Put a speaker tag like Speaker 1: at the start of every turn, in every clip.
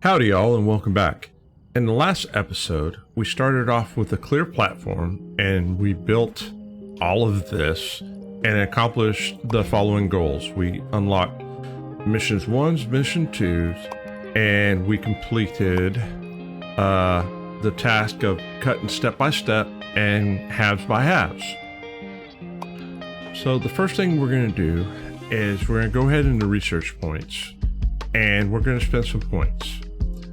Speaker 1: Howdy y'all and welcome back. In the last episode, we started off with a clear platform and we built all of this and accomplished the following goals. We unlocked missions 1s, mission 2s, and we completed the task of cutting step by step and halves by halves. So the first thing we're going to do is we're going to go ahead into research points and we're going to spend some points.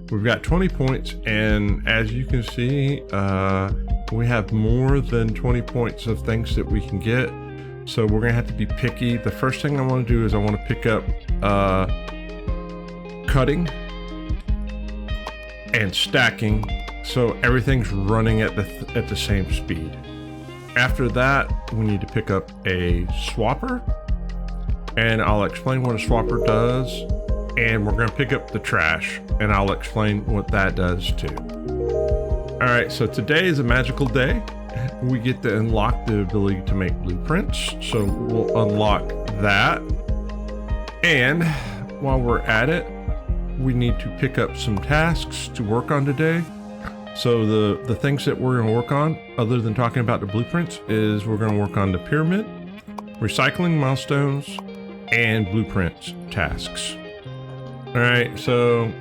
Speaker 1: We've got 20 points, and as you can see, we have more than 20 points of things that we can get. So we're gonna have to be picky. The first thing I want to do is I want to pick up cutting and stacking, so everything's running at the same speed. After that, we need to pick up a swapper, and I'll explain what a swapper does. And we're going to pick up the trash, and I'll explain what that does too. All right, so today is a magical day. We get to unlock the ability to make blueprints, so we'll unlock that. And while we're at it, we need to pick up some tasks to work on today. So the things that we're going to work on, other than talking about the blueprints, is we're going to work on the pyramid, recycling milestones, and blueprints tasks. All right, so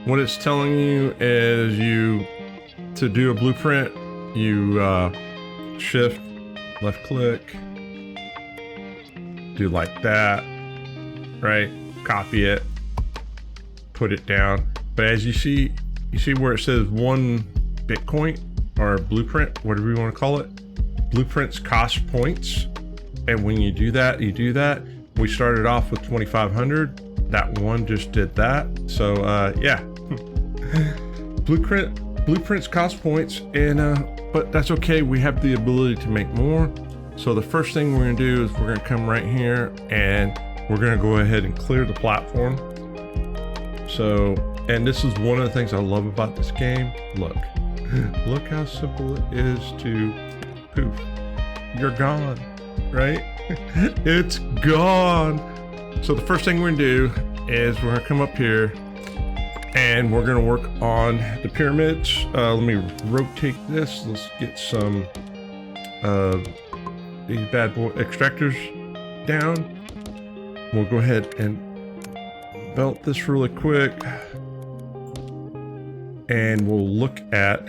Speaker 1: what it's telling you is to do a blueprint, you shift, left click, do like that, right? Copy it, put it down. But as you see where it says 1 Bitcoin or blueprint, whatever you want to call it, blueprints cost points. And when you do that, we started off with 2,500. That one just did that. So yeah, blueprints cost points, and but that's okay. We have the ability to make more. So the first thing we're gonna do is we're gonna come right here and we're gonna go ahead and clear the platform. So, and this is one of the things I love about this game. Look how simple it is to poof. You're gone, right? It's gone. So the first thing we're gonna do is we're gonna come up here and we're gonna work on the pyramids. Let me rotate this. Let's get some these bad boy extractors down. We'll go ahead and belt this really quick, and we'll look at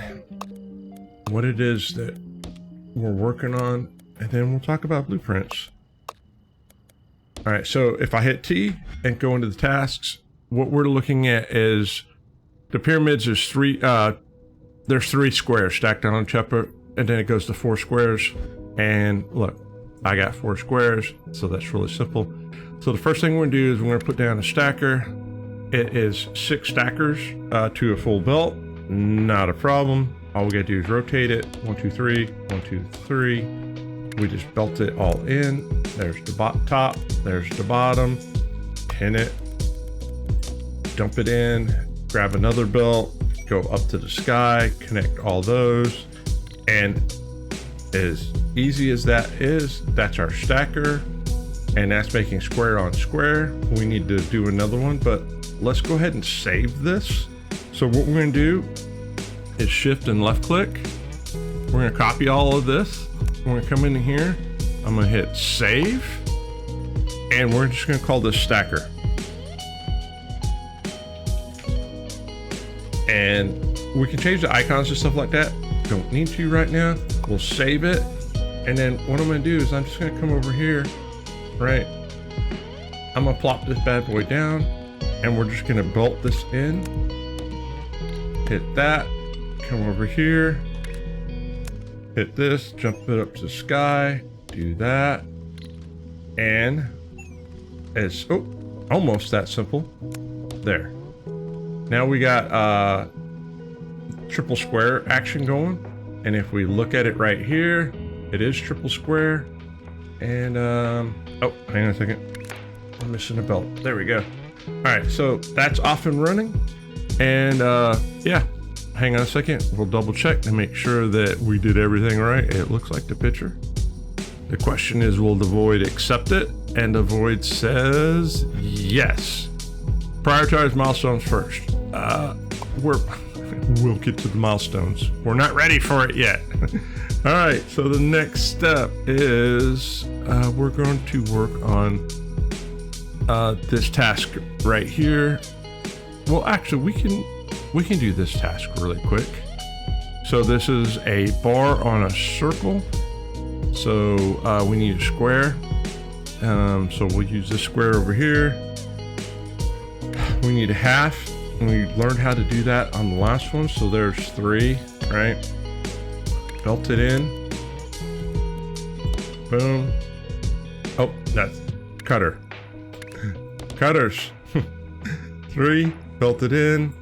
Speaker 1: what it is that we're working on, and then we'll talk about blueprints. All right, so if I hit T and go into the tasks, what we're looking at is the pyramids is there's 3 squares stacked on each other, and then it goes to 4 squares. And look, I got 4 squares, so that's really simple. So the first thing we're gonna do is we're gonna put down a stacker. It is 6 stackers to a full belt, not a problem. All we gotta do is rotate it, 1, 2, 3, 1, 2, 3. We just belt it all in. There's the top, there's the bottom, pin it, dump it in, grab another belt, go up to the sky, connect all those. And as easy as that is, that's our stacker. And that's making square on square. We need to do another one, but let's go ahead and save this. So what we're gonna do is shift and left click. We're gonna copy all of this. We're gonna come in here, I'm gonna hit save, and we're just gonna call this stacker. And we can change the icons and stuff like that. Don't need to right now. We'll save it, and then what I'm gonna do is I'm just gonna come over here, right? I'm gonna plop this bad boy down, and we're just gonna bolt this in. Hit that, come over here, hit this, jump it up to the sky, do that, and it's almost that simple. There. Now we got triple square action going, and if we look at it right here, it is triple square. And oh, hang on a second, I'm missing a belt. There we go. All right, so that's off and running, and yeah. Hang on a second, we'll double check to make sure that we did everything right. It looks like the picture. The question is, will the void accept it? And the void says yes. prioritize milestones first. We'll get to the milestones. We're not ready for it yet. All right, so the next step is we're going to work on this task right here. Well, actually, we can do this task really quick. So this is a bar on a circle. So we need a square. So we'll use this square over here. We need a half. And we learned how to do that on the last one. So there's 3, right? Belt it in. Boom. Oh, that's cutter. Cutters. 3, belt it in.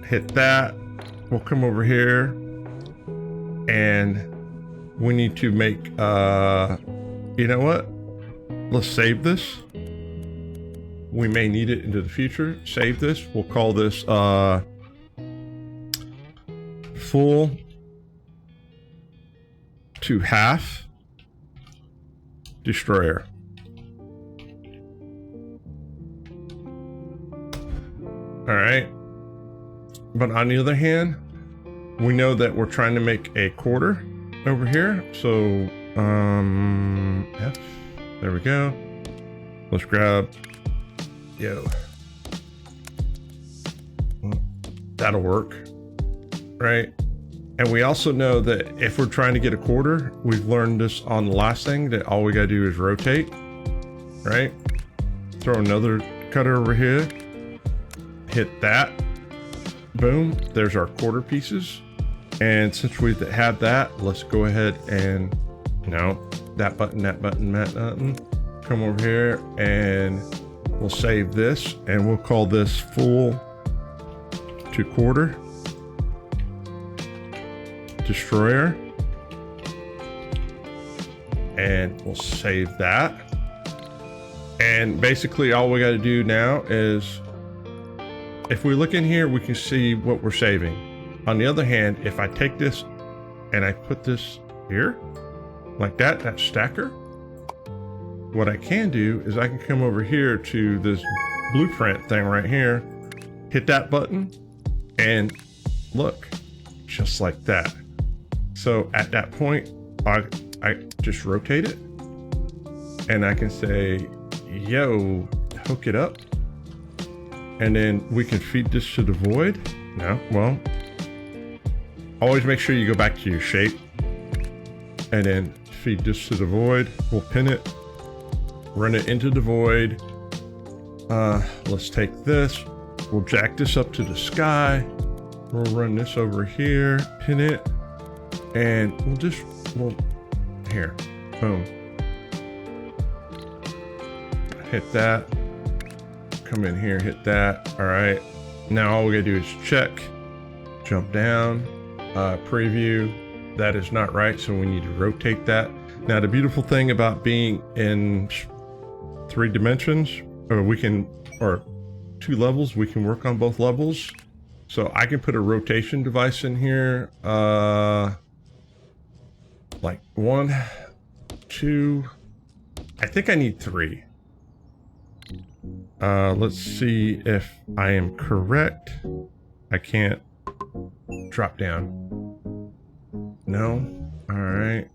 Speaker 1: Hit that. We'll come over here. And we need to make, you know what? Let's save this. We may need it into the future. Save this. We'll call this full to half destroyer. All right. But on the other hand, we know that we're trying to make a quarter over here. So F. There we go. Let's grab. Yo, that'll work, right? And we also know that if we're trying to get a quarter, we've learned this on the last thing, that all we gotta do is rotate, right? Throw another cutter over here, hit that, boom, there's our quarter pieces. And since we have that, let's go ahead and, that button, come over here and we'll save this, and we'll call this full to quarter destroyer, and we'll save that. And basically all we got to do now is, if we look in here, we can see what we're saving. On the other hand, if I take this and I put this here like that stacker, what I can do is I can come over here to this blueprint thing right here, hit that button, and look, just like that. So at that point, I just rotate it, and I can say, yo, hook it up, and then we can feed this to the void. No, well, always make sure you go back to your shape, and then feed this to the void. We'll pin it. Run it into the void. Let's take this. We'll jack this up to the sky. We'll run this over here, pin it, and we'll here, boom. Hit that. Come in here, hit that. All right. Now all we gotta do is check, jump down, preview. That is not right, so we need to rotate that. Now the beautiful thing about being in 3 dimensions, or 2 levels, we can work on both levels. So I can put a rotation device in here, like 1, 2, I think I need 3. Let's see if I am correct. I can't drop down. No, all right.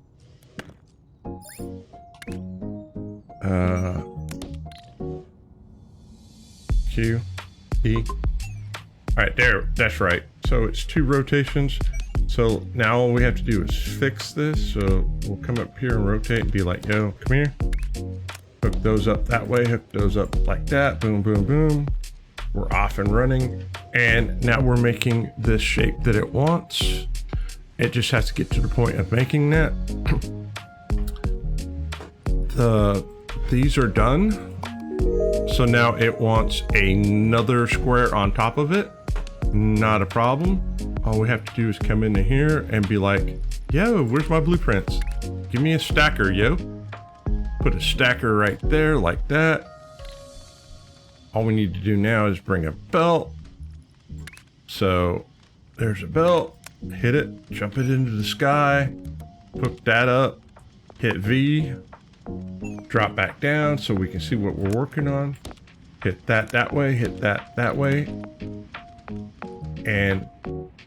Speaker 1: Q, E. All right, there, that's right. So it's 2 rotations. So now all we have to do is fix this. So we'll come up here and rotate and be like, yo, come here. Hook those up that way, hook those up like that. Boom, boom, boom. We're off and running. And now we're making this shape that it wants. It just has to get to the point of making that. These are done. So now it wants another square on top of it. Not a problem. All we have to do is come into here and be like, yo, where's my blueprints? Give me a stacker, yo. Put a stacker right there like that. All we need to do now is bring a belt. So there's a belt. Hit it, jump it into the sky, hook that up, hit V, drop back down so we can see what we're working on. hit that way, hit that way, and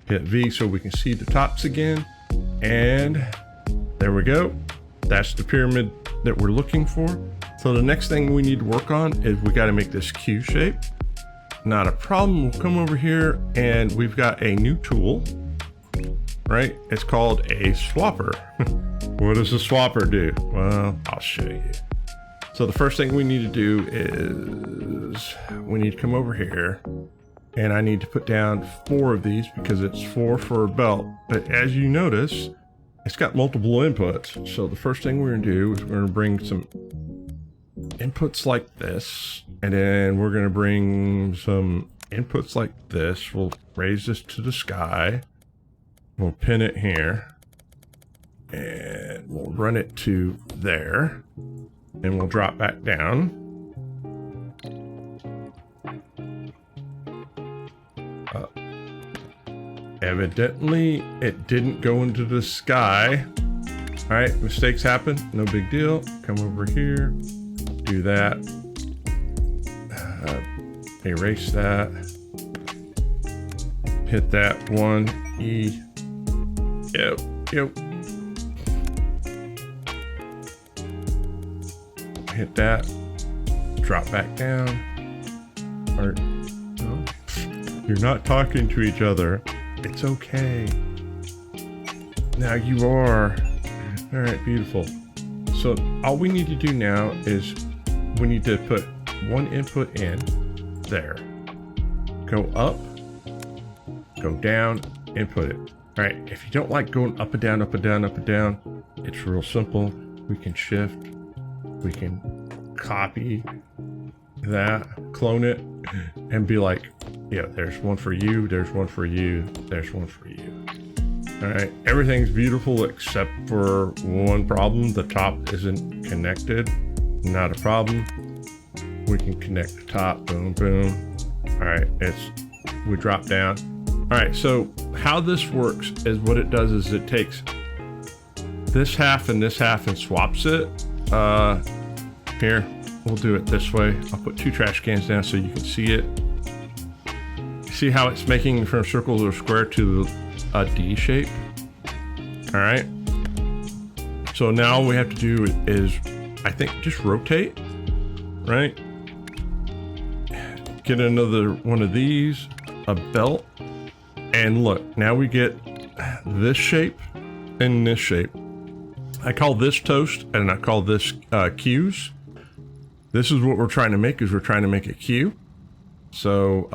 Speaker 1: hit V so we can see the tops again. And there we go. That's the pyramid that we're looking for. So the next thing we need to work on is we got to make this Q shape. Not a problem. We'll come over here and we've got a new tool, right? It's called a swapper. What does a swapper do? Well, I'll show you. So the first thing we need to do is we need to come over here and I need to put down 4 of these because it's 4 for a belt. But as you notice, it's got multiple inputs. So the first thing we're gonna do is we're gonna bring some inputs like this, and then we're gonna bring some inputs like this. We'll raise this to the sky. We'll pin it here, and we'll run it to there, and we'll drop back down. Evidently, it didn't go into the sky. All right, mistakes happen, no big deal. Come over here, do that. Erase that. Hit that one, E. Yep. Hit that, drop back down. Or, no, you're not talking to each other. It's okay. Now you are. All right, beautiful. So all we need to do now is we need to put one input in there. Go up, go down, input it. All right, if you don't like going up and down, up and down, up and down, it's real simple. We can shift, we can copy that, clone it, and be like, yeah, there's one for you, there's one for you, there's one for you. All right, everything's beautiful except for one problem. The top isn't connected. Not a problem. We can connect the top, boom, boom. All right, we drop down. All right, so how this works is what it does is it takes this half and swaps it. Here, we'll do it this way. I'll put 2 trash cans down so you can see it. See how it's making from a circle to a square to a D shape? All right. So now all we have to do is, I think, just rotate, right? Get another one of these, a belt, and look, now we get this shape and this shape. I call this toast and I call this Q's. This is what we're trying to make, is we're trying to make a Q. So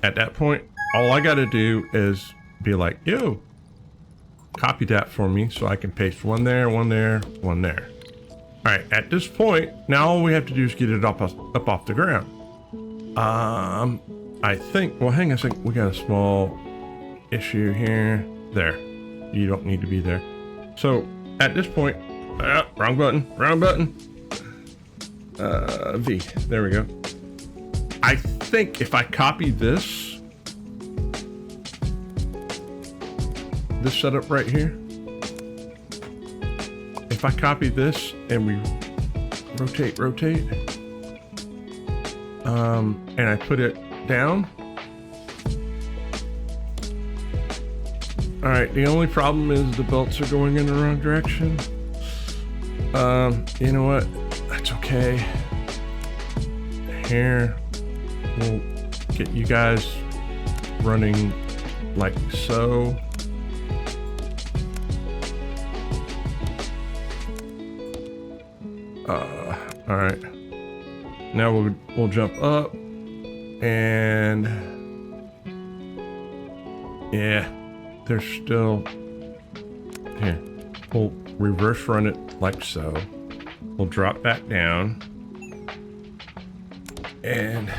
Speaker 1: at that point, all I got to do is be like, yo, copy that for me so I can paste one there, one there, one there. All right, at this point, now all we have to do is get it up off the ground. I think, well, hang on a second. We got a small issue here. There, you don't need to be there. So at this point, wrong button. V, there we go. I think if I copy this setup right here, if I copy this and we rotate, and I put it down. All right, the only problem is the belts are going in the wrong direction. You know what? That's okay. Here, we'll get you guys running like so. All right. Now we'll jump up, and yeah, there's still here. We'll reverse run it like so. We'll drop back down, and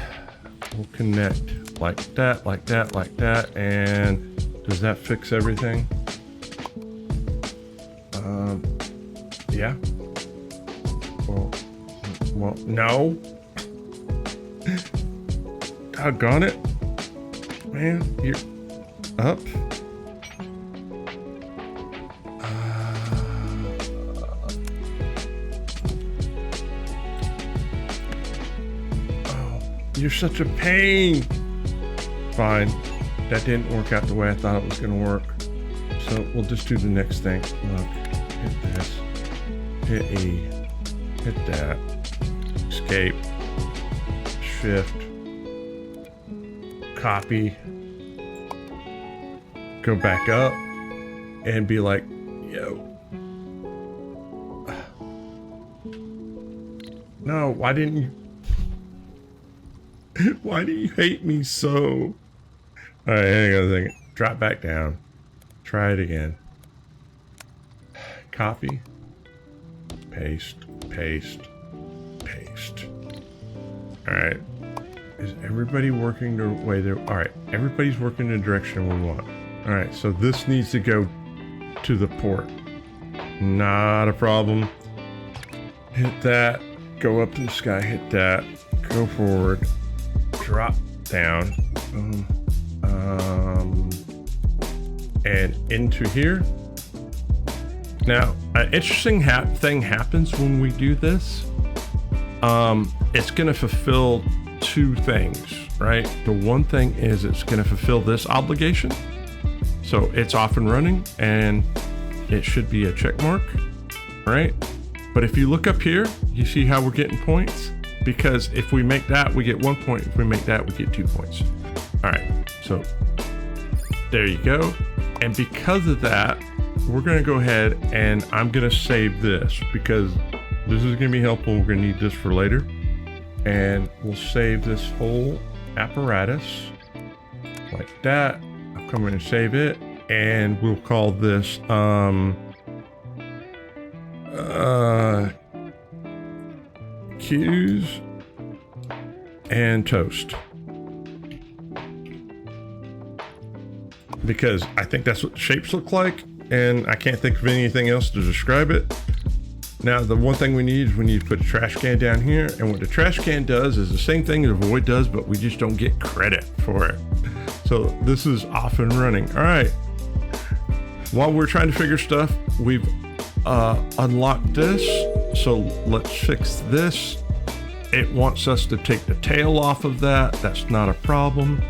Speaker 1: we'll connect like that, like that, like that. And does that fix everything? Yeah. Well, no. Doggone it. Man, you're up. Oh, you're such a pain. Fine. That didn't work out the way I thought it was going to work. So we'll just do the next thing. Look, hit this. Hit E. Hit that. Escape. Shift. Copy. Go back up. And be like, yo. No, why didn't you? Why do you hate me so? All right, hang on a second. Drop back down. Try it again. Copy. Paste. Paste. Paste. All right. Is everybody working the way they're... All right. Everybody's working the direction we want. All right. So this needs to go to the port. Not a problem. Hit that. Go up in the sky. Hit that. Go forward. Drop down. And into here. Now, an interesting thing happens when we do this. It's going to fulfill two things, right? The one thing is it's going to fulfill this obligation. So it's off and running, and it should be a check mark, right? But if you look up here, you see how we're getting points? Because if we make that, we get 1 point. If we make that, we get 2 points. All right, so there you go. And because of that, we're gonna go ahead and I'm gonna save this because this is gonna be helpful. We're gonna need this for later. And we'll save this whole apparatus like that. I'll come in and save it. And we'll call this, Q's and toast. Because I think that's what shapes look like, and I can't think of anything else to describe it. Now, the one thing we need is we need to put a trash can down here, and what the trash can does is the same thing that void does, but we just don't get credit for it. So this is off and running. All right. While we're trying to figure stuff, we've unlocked this. So let's fix this. It wants us to take the tail off of that. That's not a problem.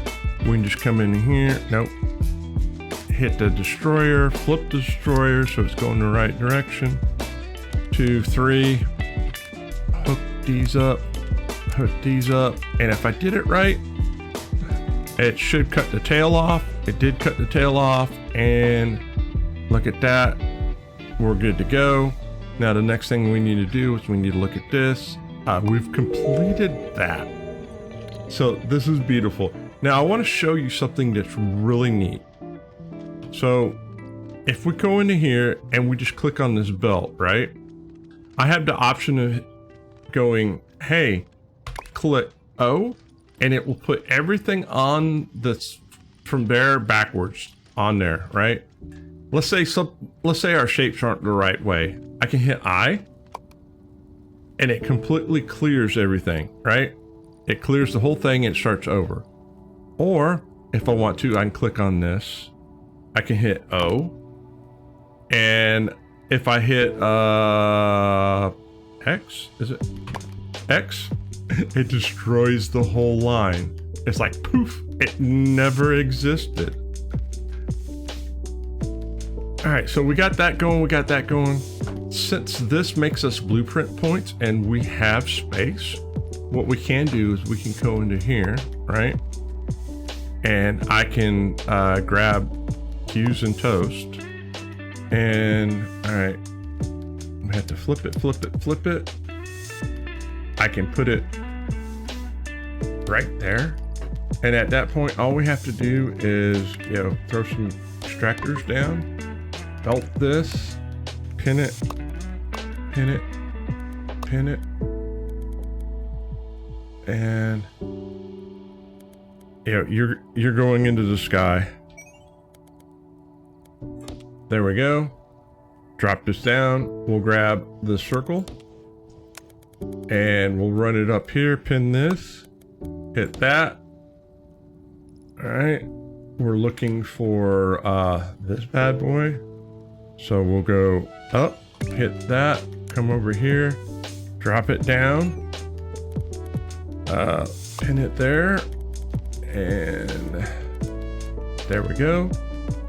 Speaker 1: We can just come in here. Nope. Hit the destroyer, flip the destroyer so it's going the right direction. 2, 3. Hook these up. Hook these up. And if I did it right, it should cut the tail off. It did cut the tail off. And look at that. We're good to go. Now the next thing we need to do is we need to look at this. We've completed that. So this is beautiful. Now I want to show you something that's really neat. So if we go into here and we just click on this belt, right? I have the option of going, hey, click O, and it will put everything on this from there backwards on there, right? Let's say our shapes aren't the right way. I can hit I, and it completely clears everything, right? It clears the whole thing and it starts over. Or if I want to, I can click on this. I can hit O, and if I hit X, is it X? It destroys the whole line. It's like poof, it never existed. All right, so we got that going, Since this makes us blueprint points and we have space, what we can do is we can go into here, right? And I can grab Q's and toast. And all right, I have to flip it. I can put it right there. And at that point, all we have to do is, throw some extractors down, belt this, pin it, and you're going into the sky. There we go. Drop this down. We'll grab the circle and we'll run it up here, pin this, hit that. All right, we're looking for this bad boy. So we'll go up, hit that, come over here, drop it down. Pin it there. And there we go.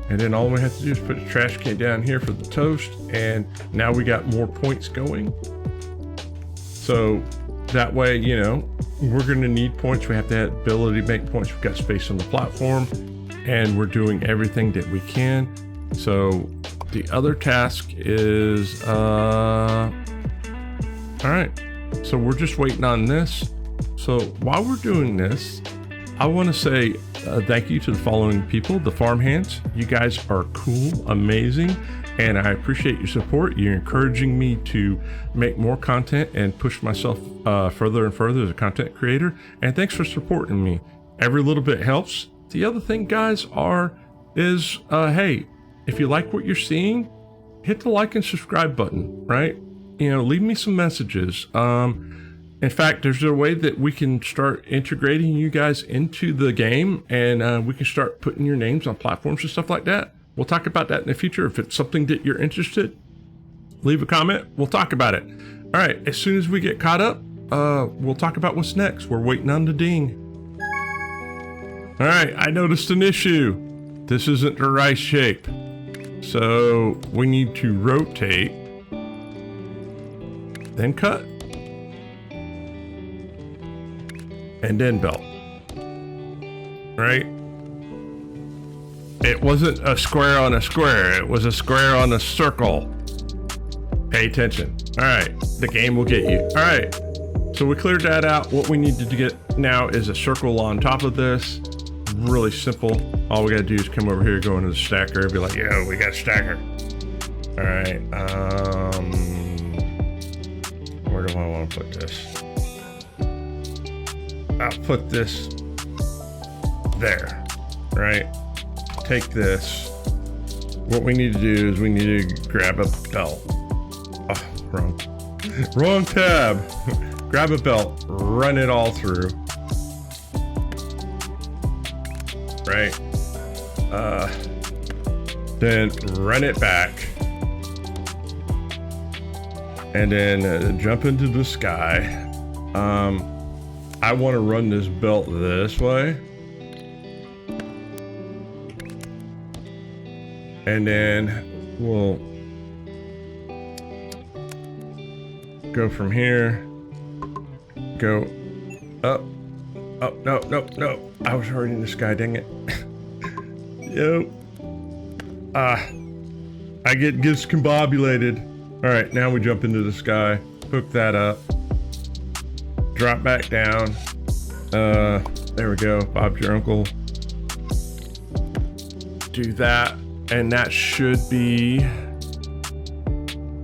Speaker 1: And then all we have to do is put a trash can down here for the toast. And now we got more points going. So that way, you know, we're going to need points. We have to have the ability to make points. We've got space on the platform and we're doing everything that we can. So the other task is, all right. So we're just waiting on this. So while we're doing this, I want to say thank you to the following people, the farmhands. You guys are cool, amazing, and I appreciate your support. You're encouraging me to make more content and push myself further and further as a content creator. And thanks for supporting me. Every little bit helps. The other thing, guys, is hey, if you like what you're seeing, hit the like and subscribe button, right? You know, leave me some messages. In fact, there's a way that we can start integrating you guys into the game, and we can start putting your names on platforms and stuff like that. We'll talk about that in the future. If it's something that you're interested, leave a comment. We'll talk about it. All right. As soon as we get caught up, we'll talk about what's next. We're waiting on the ding. All right. I noticed an issue. This isn't the right shape. So we need to rotate, then cut, and then belt, right? It wasn't a square on a square. It was a square on a circle. Pay attention. All right, the game will get you. All right, so we cleared that out. What we need to get now is a circle on top of this. Really simple. All we gotta do is come over here, go into the stacker, and be like, yo, we got a stacker. All right, where do I want to put this? I'll put this there, right? Take this. What we need to do is we need to grab a belt. Oh, wrong tab. Grab a belt, run it all through. Right? Then run it back. And then jump into the sky. I want to run this belt this way. And then we'll go from here. Go up. Oh, no. I was already in the sky, dang it. Yo. I get discombobulated. All right, now we jump into the sky. Hook that up. Drop back down. There we go. Bob's your uncle. Do that, and that should be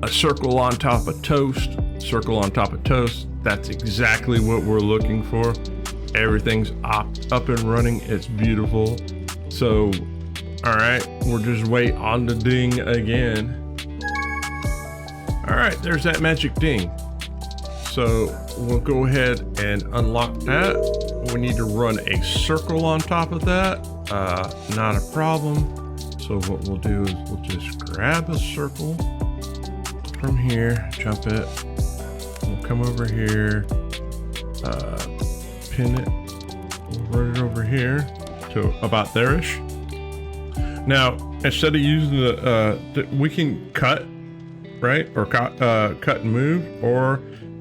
Speaker 1: a circle on top of toast. Circle on top of toast. That's exactly what we're looking for. Everything's up and running. It's beautiful. So, all right, we'll just wait on the ding again. All right, there's that magic ding. So we'll go ahead and unlock that. We need to run a circle on top of that. Not a problem. So what we'll do is we'll just grab a circle from here, jump it. We'll come over here, pin it. We'll run it over here to about there-ish. Now, instead of using we can cut, right? Or cut and move, or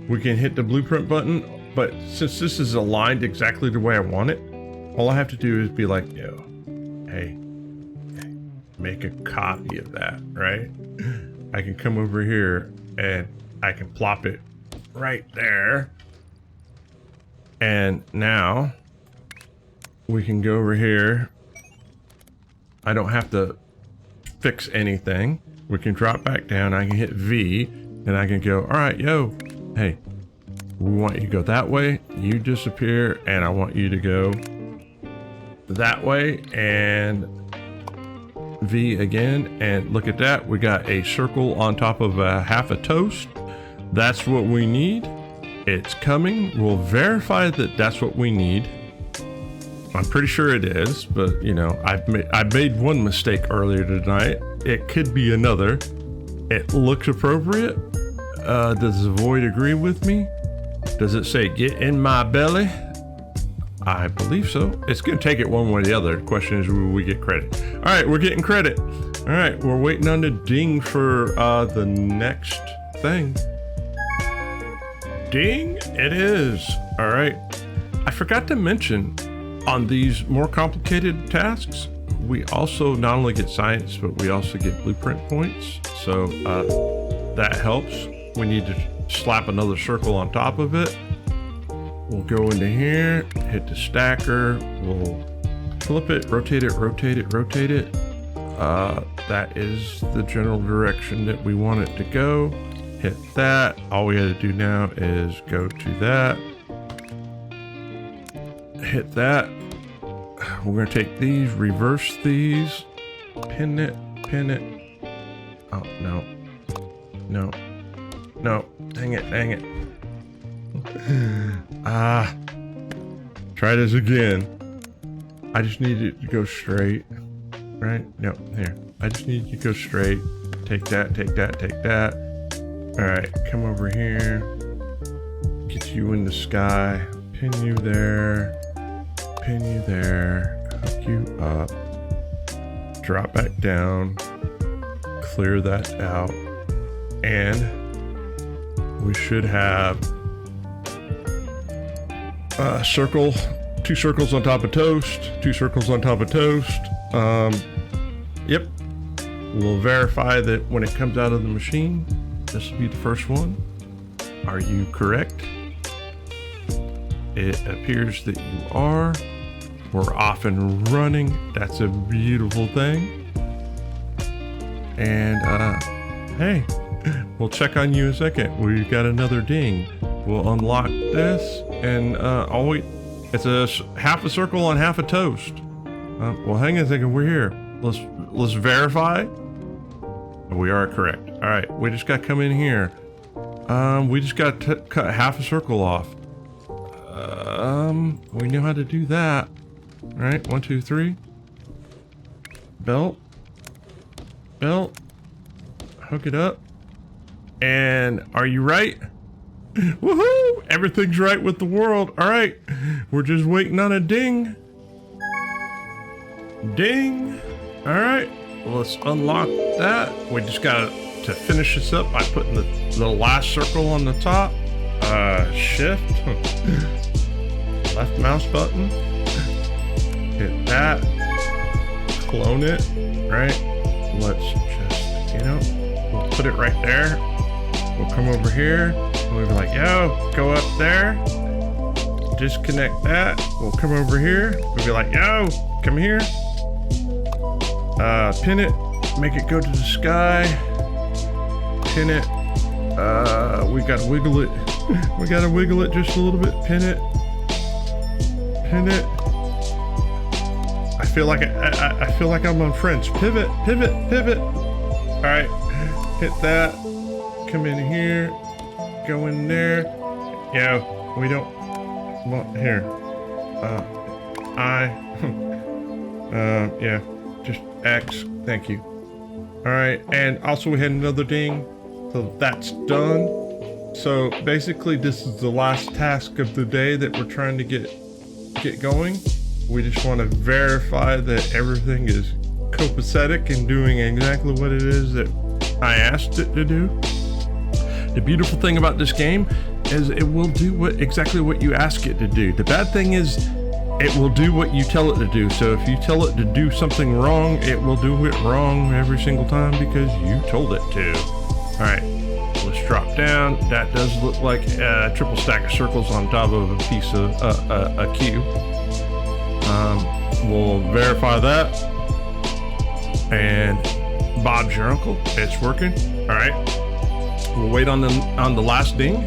Speaker 1: we can hit the blueprint button. But since this is aligned exactly the way I want it, all I have to do is be like, yo, hey, make a copy of that, right? I can come over here and I can plop it right there. And now we can go over here. I don't have to fix anything. We can drop back down. I can hit V and I can go, all right, yo, hey, we want you to go that way. You disappear and I want you to go that way, and V again. And look at that. We got a circle on top of half a toast. That's what we need. It's coming. We'll verify that that's what we need. I'm pretty sure it is, but you know, I made one mistake earlier tonight. It could be another. It looks appropriate. Does the void agree with me? Does it say get in my belly? I believe so. It's going to take it one way or the other. The question is, will we get credit? All right, we're getting credit. All right, we're waiting on the ding for the next thing. Ding, it is. All right. I forgot to mention, on these more complicated tasks, we also not only get science, but we also get blueprint points. So that helps. We need to slap another circle on top of it. We'll go into here, hit the stacker, we'll flip it, rotate it, rotate it, rotate it. That is the general direction that we want it to go. Hit that. All we had to do now is go to that. Hit that. We're going to take these, reverse these, pin it, pin it. Oh, no. No. No. Dang it, dang it. Try this again. I just need it to go straight. Right? No, here. I just need you to go straight. Take that, take that, take that. Alright, come over here. Get you in the sky. Pin you there. Pin you there. Hook you up. Drop back down. Clear that out. And we should have a circle, 2 circles on top of toast, 2 circles on top of toast. Yep. We'll verify that when it comes out of the machine, this will be the first one. Are you correct? It appears that you are. We're off and running. That's a beautiful thing. And hey, we'll check on you in a second. We've got another ding. We'll unlock this, and oh wait, it's a half a circle on half a toast. Well, hang on a second. We're here. Let's verify. We are correct. All right, we just got to come in here. We just got to cut half a circle off. We know how to do that. All right, 1, 2, 3. Belt. Belt. Hook it up. And are you right? Woohoo! Everything's right with the world. All right, we're just waiting on a ding. Ding. All right, let's unlock that. We just got to finish this up by putting the last circle on the top. Shift. Left mouse button. Hit that. Clone it. Right. Let's just, we'll put it right there. We'll come over here. We'll be like, yo, go up there. Disconnect that. We'll come over here. We'll be like, yo, come here. Pin it. Make it go to the sky. Pin it. We gotta wiggle it. We gotta wiggle it just a little bit. Pin it. Pin it. I feel like I feel like I'm on French. Pivot, pivot, pivot. All right, hit that. Come in here. Go in there. Yeah, we don't want here. Yeah, just X. Thank you. All right, and also we had another ding, so that's done. So basically, this is the last task of the day that we're trying to get going. We just want to verify that everything is copacetic and doing exactly what it is that I asked it to do. The beautiful thing about this game is it will do exactly what you ask it to do. The bad thing is it will do what you tell it to do. So if you tell it to do something wrong, it will do it wrong every single time because you told it to. All right, let's drop down. That does look like a triple stack of circles on top of a piece of a cube. We'll verify that. And Bob's your uncle. It's working. All right. We'll wait on the last ding.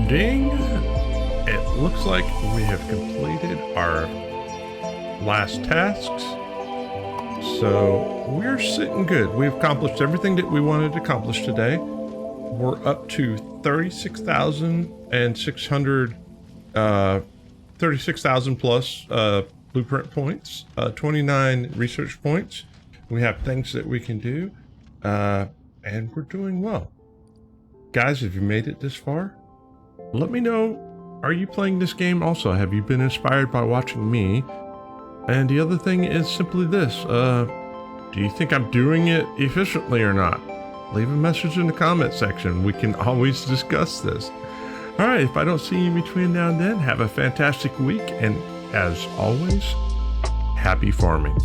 Speaker 1: Ding. It looks like we have completed our last tasks. So we're sitting good. We've accomplished everything that we wanted to accomplish today. We're up to 36,600 36,000 plus blueprint points, 29 research points. We have things that we can do, and we're doing well. Guys, if you made it this far, let me know Are you playing this game also? Have you been inspired by watching me? And the other thing is simply this, do you think I'm doing it efficiently or not? Leave a message in the comment section. We can always discuss this. All right, if I don't see you between now and then, have a fantastic week. And as always, happy farming.